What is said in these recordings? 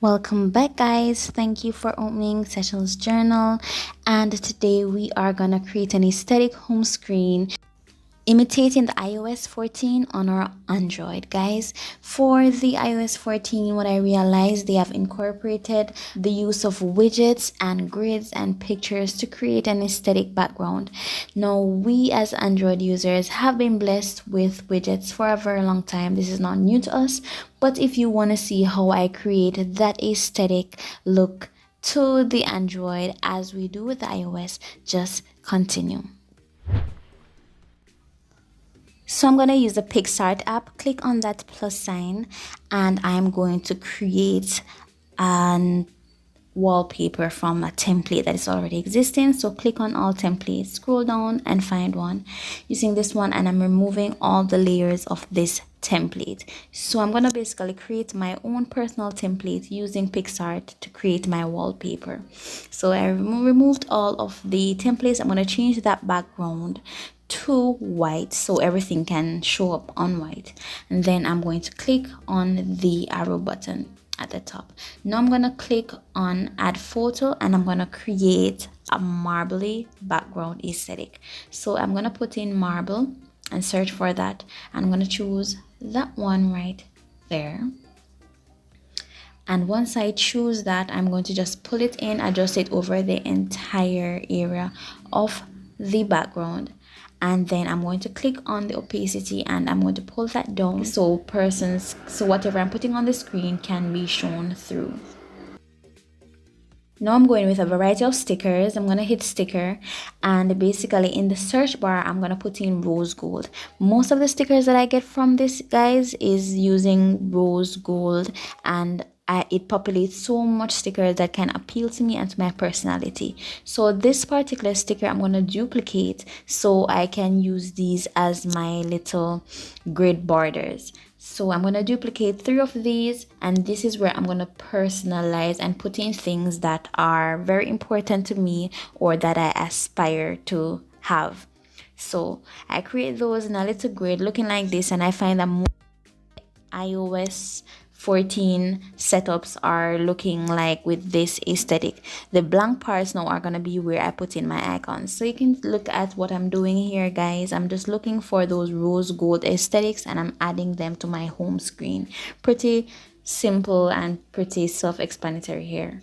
Welcome back, guys. Thank you for opening Sessions Journal. And today we are gonna create an aesthetic home screen imitating the iOS 14 on our Android, guys. For the iOS 14, what I realized, they have incorporated the use of widgets and grids and pictures to create an aesthetic background. Now, we as Android users have been blessed with widgets for a very long time. This is not new to us, but if you want to see how I create that aesthetic look to the Android as we do with the iOS, just continue. So I'm going to use the PixArt app. Click on that plus sign and I'm going to create an wallpaper from a template that is already existing. So click on all templates, scroll down and find one. Using this one, and I'm removing all the layers of this template. So I'm going to basically create my own personal template using PixArt to create my wallpaper. So I removed all of the templates. I'm going to change that background to white so everything can show up on white, and then I'm going to click on the arrow button at the top. Now I'm going to click on add photo and I'm going to create a marbly background aesthetic. So I'm going to put in marble and search for that. I'm going to choose that one right there. And once I choose that, I'm going to just pull it in, adjust it over the entire area of the background. And then I'm going to click on the opacity and I'm going to pull that down so whatever I'm putting on the screen can be shown through. Now I'm going with a variety of stickers. I'm going to hit sticker, and basically in the search bar I'm going to put in rose gold. Most of the stickers that I get from this, guys, is using rose gold, and it populates so much stickers that can appeal to me and to my personality. So this particular sticker I'm going to duplicate so I can use these as my little grid borders. So I'm going to duplicate 3 of these, and this is where I'm going to personalize and put in things that are very important to me or that I aspire to have. So I create those in a little grid looking like this, and I find that most iOS 14 setups are looking like with this aesthetic. The blank parts now are going to be where I put in my icons. So you can look at what I'm doing here, guys. I'm just looking for those rose gold aesthetics and I'm adding them to my home screen. Pretty simple and pretty self-explanatory here.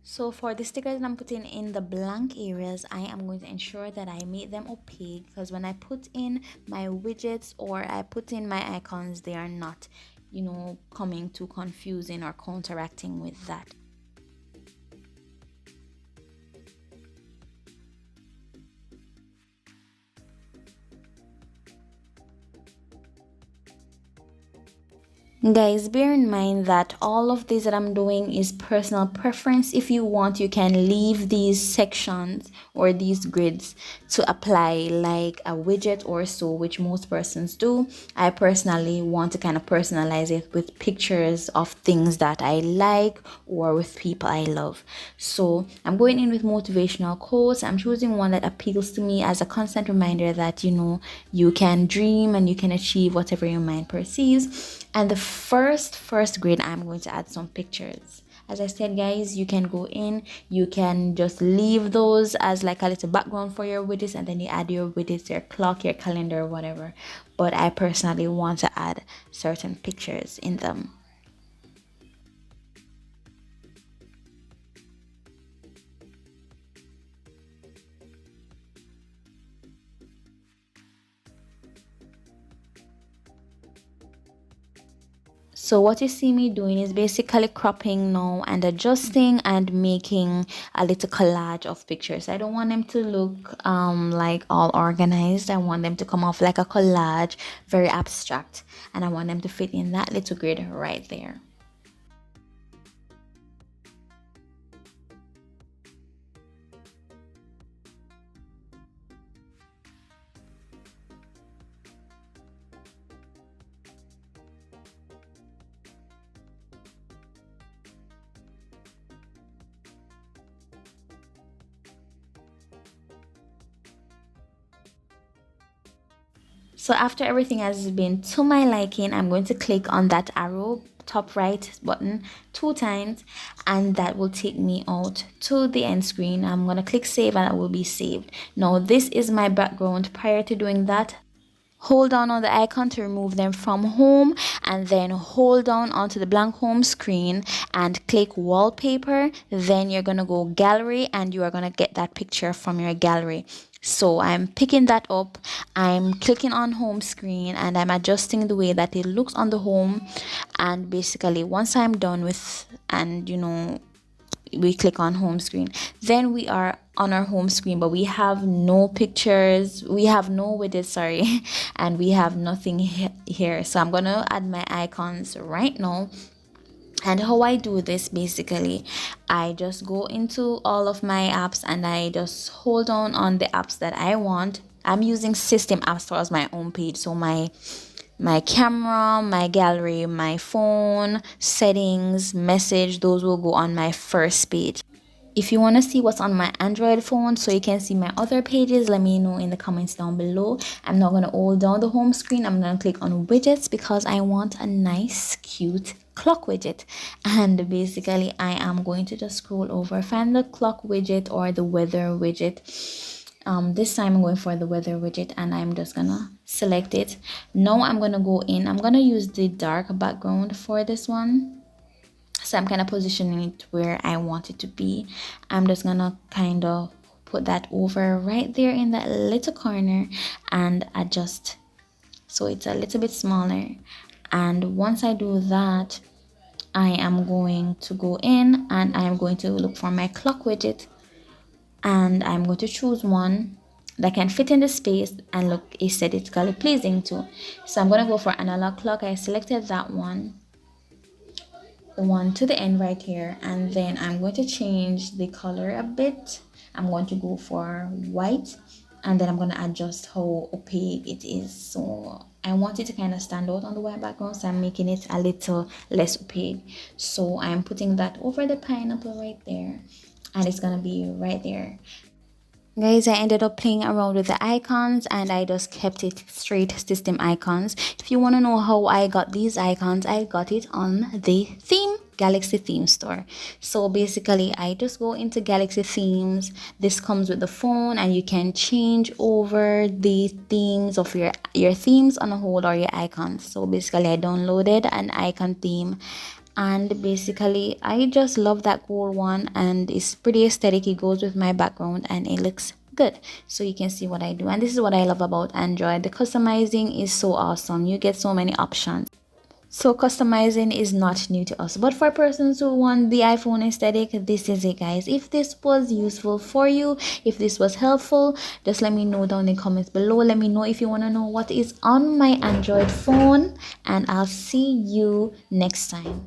So for the stickers that I'm putting in the blank areas, I am going to ensure that I make them opaque, because when I put in my widgets or I put in my icons, they are not, coming too confusing or counteracting with that. Guys, bear in mind that all of this that I'm doing is personal preference. If you want, you can leave these sections or these grids to apply like a widget or so, which most persons do. I personally want to kind of personalize it with pictures of things that I like or with people I love. So I'm going in with motivational quotes. I'm choosing one that appeals to me as a constant reminder that you can dream and you can achieve whatever your mind perceives. And the first grid, I'm going to add some pictures. As I said, guys, you can go in, you can just leave those as like a little background for your widgets, and then you add your widgets, your clock, your calendar, whatever. But I personally want to add certain pictures in them. So what you see me doing is basically cropping now and adjusting and making a little collage of pictures. I don't want them to look like all organized. I want them to come off like a collage, very abstract, and I want them to fit in that little grid right there. So after everything has been to my liking, I'm going to click on that arrow top right button 2 times, and that will take me out to the end screen. I'm going to click save and it will be saved. Now this is my background. Prior to doing that, hold down on the icon to remove them from home, and then hold down onto the blank home screen and click wallpaper. Then you're gonna go gallery and you are gonna get that picture from your gallery. So I'm picking that up, I'm clicking on home screen, and I'm adjusting the way that it looks on the home. And basically once I'm done with, and we click on home screen, then we are on our home screen, but we have no pictures, we have no widgets, sorry, and we have nothing here. So I'm gonna add my icons right now. And how I do this, basically I just go into all of my apps and I just hold down on the apps that I want. I'm using system app store as my own page, so my camera, my gallery, my phone, settings, message, those will go on my first page. If you want to see what's on my Android phone so you can see my other pages, let me know in the comments down below. I'm not going to hold down the home screen. I'm going to click on widgets because I want a nice cute clock widget. And basically I am going to just scroll over, find the clock widget or the weather widget. This time I'm going for the weather widget and I'm just gonna select it. Now I'm gonna go in, I'm gonna use the dark background for this one. So I'm kind of positioning it where I want it to be. I'm just gonna kind of put that over right there in that little corner and adjust so it's a little bit smaller. And once I do that, I am going to go in and I am going to look for my clock widget, and I'm going to choose one that can fit in the space and look aesthetically pleasing too. So I'm going to go for analog clock. I selected that one, the one to the end right here, and then I'm going to change the color a bit. I'm going to go for white, and then I'm going to adjust how opaque it is. So I want it to kind of stand out on the white background, so I'm making it a little less opaque. So I'm putting that over the pineapple right there, and it's gonna be right there. Guys, I ended up playing around with the icons and I just kept it straight system icons. If you want to know how I got these icons, I got it on the Galaxy theme store. So basically I just go into Galaxy themes. This comes with the phone and you can change over the themes of your themes on a whole or your icons. So basically I downloaded an icon theme, and basically I just love that gold one and it's pretty aesthetic. It goes with my background and it looks good. So you can see what I do, and this is what I love about Android. The customizing is so awesome. You get so many options. So customizing is not new to us, but for persons who want the iPhone aesthetic, this is it, guys. If this was useful for you, if this was helpful, just let me know down in the comments below. Let me know if you want to know what is on my Android phone, and I'll see you next time.